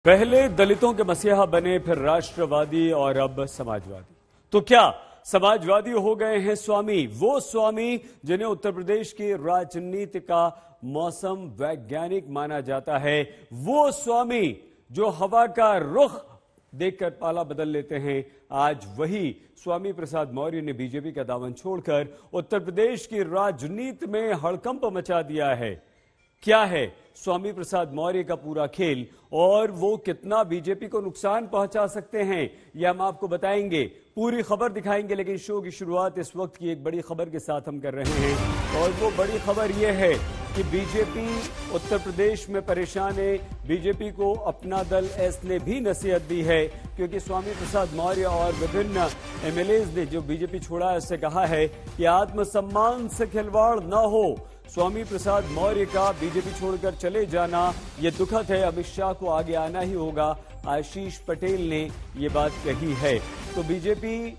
पहले दलितों के मसीहा बने, फिर राष्ट्रवादी और अब समाजवादी। तो क्या समाजवादी हो गए हैं स्वामी? वो स्वामी जिन्हें उत्तर प्रदेश की राजनीति का मौसम वैज्ञानिक माना जाता है, वो स्वामी जो हवा का रुख देखकर पाला बदल लेते हैं। आज वही स्वामी प्रसाद मौर्य ने बीजेपी का दामन छोड़कर उत्तर प्रदेश की राजनीति में हड़कंप मचा दिया है। क्या है स्वामी प्रसाद मौर्य का पूरा खेल और वो कितना बीजेपी को नुकसान पहुंचा सकते हैं, यह हम आपको बताएंगे, पूरी खबर दिखाएंगे। लेकिन शो की शुरुआत इस वक्त की एक बड़ी खबर के साथ हम कर रहे हैं और वो बड़ी खबर यह है कि बीजेपी उत्तर प्रदेश में परेशान है। बीजेपी को अपना दल एस ने भी नसीहत दी है, क्योंकि स्वामी प्रसाद मौर्य और विभिन्न एमएलएज ने जो बीजेपी छोड़ा है उससे कहा है कि आत्मसम्मान से खिलवाड़ न हो। स्वामी प्रसाद मौर्य का बीजेपी छोड़कर चले जाना यह दुखद है, अमित शाह को आगे आना ही होगा, आशीष पटेल ने ये बात कही है। तो बीजेपी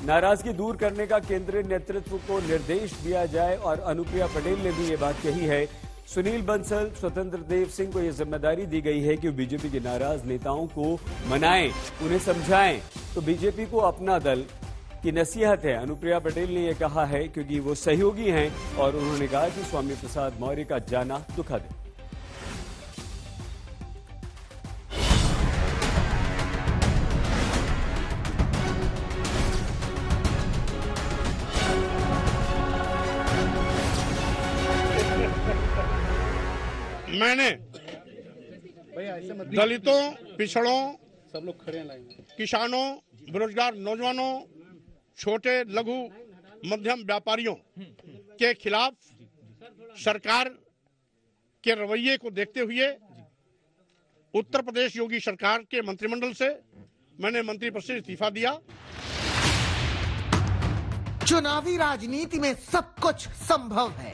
नाराजगी दूर करने का केंद्रीय नेतृत्व को निर्देश दिया जाए और अनुप्रिया पटेल ने भी ये बात कही है। सुनील बंसल, स्वतंत्र देव सिंह को यह जिम्मेदारी दी गई है कि बीजेपी के नाराज नेताओं को मनाएं, उन्हें समझाएं। तो बीजेपी को अपना दल की नसीहत है, अनुप्रिया पटेल ने यह कहा है, क्योंकि वो सहयोगी हैं और उन्होंने कहा कि स्वामी प्रसाद मौर्य का जाना दुखद है। मैंने दलितों, पिछड़ों, सब लोग खड़े हैं, किसानों, बेरोजगार नौजवानों, छोटे लघु मध्यम व्यापारियों के खिलाफ सरकार के रवैये को देखते हुए उत्तर प्रदेश योगी सरकार के मंत्रिमंडल से मैंने मंत्री पद से इस्तीफा दिया। चुनावी राजनीति में सब कुछ संभव है।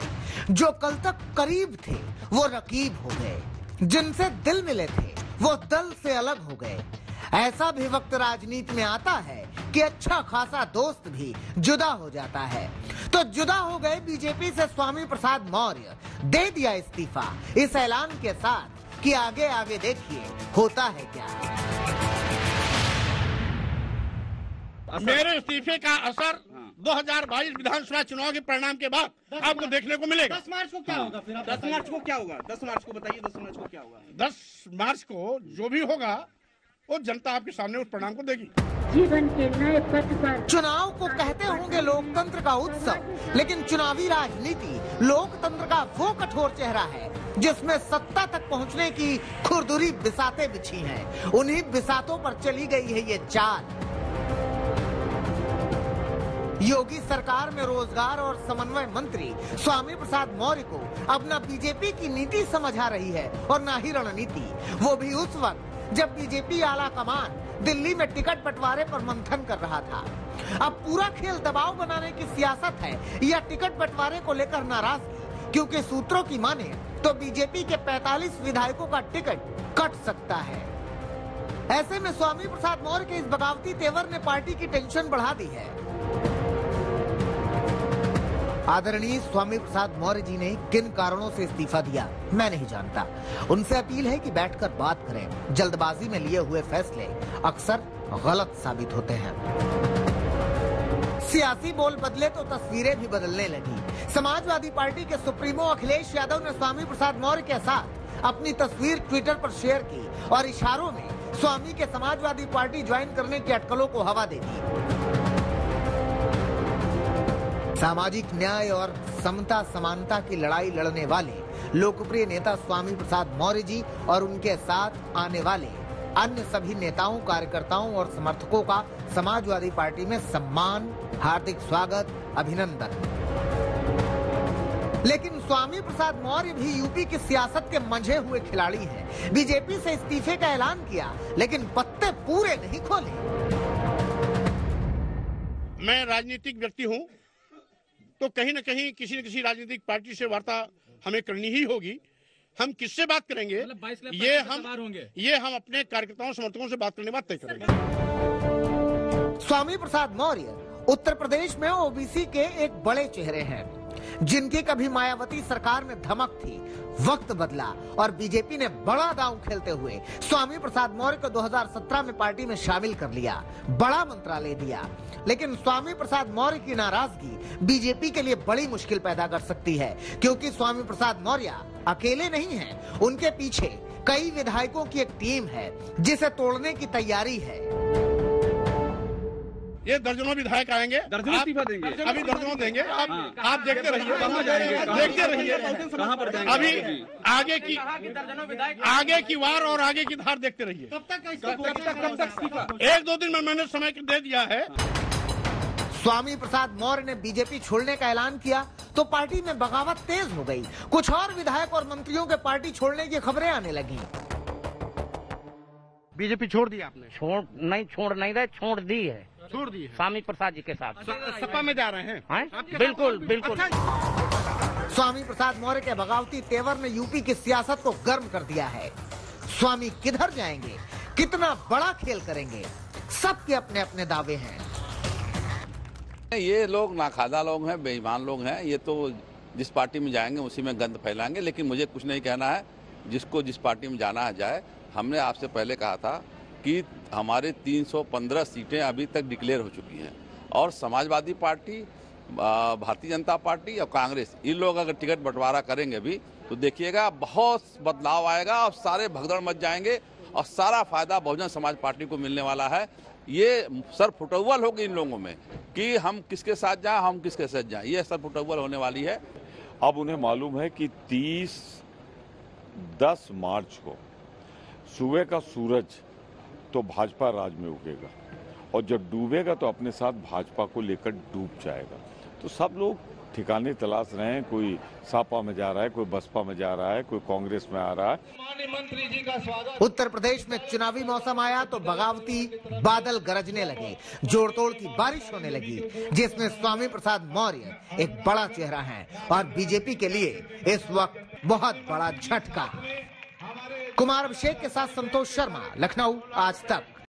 जो कल तक करीब थे वो रकीब हो गए, जिनसे दिल मिले थे वो दल से अलग हो गए। ऐसा भी वक्त राजनीति में आता है कि अच्छा खासा दोस्त भी जुदा हो जाता है। तो जुदा हो गए बीजेपी से स्वामी प्रसाद मौर्य, दे दिया इस्तीफा इस ऐलान के साथ कि आगे आगे देखिए होता है क्या। मेरे इस्तीफे का असर 2022 विधानसभा चुनाव के परिणाम के बाद आपको देखने को मिलेगा। 10 मार्च को क्या होगा? फिर 10 मार्च को क्या होगा? 10 मार्च को बताइए, 10 मार्च को क्या होगा? 10 मार्च को जो भी होगा वो जनता आपके सामने उस परिणाम को देगी। जीवन के नए पथ पर चुनाव को कहते होंगे लोकतंत्र का उत्सव, लेकिन चुनावी राजनीति लोकतंत्र का वो कठोर चेहरा है जिसमें सत्ता तक पहुंचने की खुरदुरी बिसातें बिछी हैं। उन्हीं बिसातों पर चली गई है ये चाल। योगी सरकार में रोजगार और समन्वय मंत्री स्वामी प्रसाद मौर्य को अब न बीजेपी की नीति समझ आ रही है और न ही रणनीति, वो भी उस वक्त जब बीजेपी आला कमान दिल्ली में टिकट बंटवारे पर मंथन कर रहा था। अब पूरा खेल दबाव बनाने की सियासत है या टिकट बंटवारे को लेकर नाराजगी, क्योंकि सूत्रों की माने तो बीजेपी के 45 विधायकों का टिकट कट सकता है। ऐसे में स्वामी प्रसाद मौर्य के इस बगावती तेवर ने पार्टी की टेंशन बढ़ा दी है। आदरणीय स्वामी प्रसाद मौर्य जी ने किन कारणों से इस्तीफा दिया मैं नहीं जानता। उनसे अपील है कि बैठकर बात करें। जल्दबाजी में लिए हुए फैसले अक्सर गलत साबित होते हैं। सियासी बोल बदले तो तस्वीरें भी बदलने लगी। समाजवादी पार्टी के सुप्रीमो अखिलेश यादव ने स्वामी प्रसाद मौर्य के साथ अपनी तस्वीर ट्विटर पर शेयर की और इशारों में स्वामी के समाजवादी पार्टी ज्वाइन करने की अटकलों को हवा दे दी। सामाजिक न्याय और समता समानता की लड़ाई लड़ने वाले लोकप्रिय नेता स्वामी प्रसाद मौर्य जी और उनके साथ आने वाले अन्य सभी नेताओं, कार्यकर्ताओं और समर्थकों का समाजवादी पार्टी में सम्मान, हार्दिक स्वागत, अभिनंदन। लेकिन स्वामी प्रसाद मौर्य भी यूपी की सियासत के मंझे हुए खिलाड़ी हैं। बीजेपी से इस्तीफे का ऐलान किया लेकिन पत्ते पूरे नहीं खोले। मैं राजनीतिक व्यक्ति हूँ, तो कहीं न कहीं किसी न किसी राजनीतिक पार्टी से वार्ता हमें करनी ही होगी। हम किससे बात करेंगे ये हम अपने कार्यकर्ताओं समर्थकों से बात करने के बाद तय करेंगे। स्वामी प्रसाद मौर्य उत्तर प्रदेश में ओबीसी के एक बड़े चेहरे हैं। जिनकी कभी मायावती सरकार में धमक थी, वक्त बदला और बीजेपी ने बड़ा दांव खेलते हुए स्वामी प्रसाद मौर्य को 2017 में पार्टी में शामिल कर लिया, बड़ा मंत्रालय दिया। लेकिन स्वामी प्रसाद मौर्य की नाराजगी बीजेपी के लिए बड़ी मुश्किल पैदा कर सकती है, क्योंकि स्वामी प्रसाद मौर्य अकेले नहीं हैं, उनके पीछे कई विधायकों की एक टीम है जिसे तोड़ने की तैयारी है। ये दर्जनों विधायक आएंगे, दर्जनों इस्तीफा देंगे, अभी दर्जनों देंगे। आप देखते रहिए, देखते रहिए। कहाँ पर जाएंगे? अभी आगे की वार और आगे की धार देखते रहिए। कब तक इस्तीफा? 1-2 दिन में मैंने समय दे दिया है। स्वामी प्रसाद मौर्य ने बीजेपी छोड़ने का ऐलान किया तो पार्टी में बगावत तेज हो गई। कुछ और विधायक और मंत्रियों के पार्टी छोड़ने की खबरें आने लगी। बीजेपी छोड़ दिया आपने? छोड़ नहीं रहे, छोड़ दी है। छोड़ दी है। स्वामी प्रसाद जी के साथ सपा में जा रहे हैं? बिल्कुल बिल्कुल। स्वामी प्रसाद मौर्य के बगावती तेवर ने यूपी की सियासत को गर्म कर दिया है। स्वामी किधर जाएंगे, कितना बड़ा खेल करेंगे, सबके अपने अपने दावे हैं। ये लोग नाखादा लोग हैं, बेईमान लोग हैं। ये तो जिस पार्टी में जाएंगे उसी में गंद फैलाएंगे। लेकिन मुझे कुछ नहीं कहना है, जिसको जिस पार्टी में जाना जाए। हमने आपसे पहले कहा था कि हमारे 315 सीटें अभी तक डिक्लेयर हो चुकी हैं और समाजवादी पार्टी, भारतीय जनता पार्टी और कांग्रेस, इन लोग अगर टिकट बंटवारा करेंगे भी तो देखिएगा बहुत बदलाव आएगा और सारे भगदड़ मच जाएंगे और सारा फायदा बहुजन समाज पार्टी को मिलने वाला है। ये सर फुटअव्वल होगी इन लोगों में कि हम किसके साथ जाएं, हम किसके साथ जाएं, ये सर फुटअव्वल होने वाली है। अब उन्हें मालूम है कि 10 मार्च को सुबह का सूरज तो भाजपा राज में उगेगा और जब डूबेगा तो अपने साथ भाजपा को लेकर डूब जाएगा। तो सब लोग ठिकाने तलाश रहे हैं, कोई सापा में जा रहा है, कोई बसपा में जा रहा है, कोई कांग्रेस में आ रहा है। मंत्री जी का स्वागत। उत्तर प्रदेश में चुनावी मौसम आया तो बगावती बादल गरजने लगे, जोड़ तोड़ की बारिश होने लगी, जिसमें स्वामी प्रसाद मौर्य एक बड़ा चेहरा है और बीजेपी के लिए इस वक्त बहुत बड़ा झटका। कुमार अभिषेक के साथ संतोष शर्मा, लखनऊ, आज तक।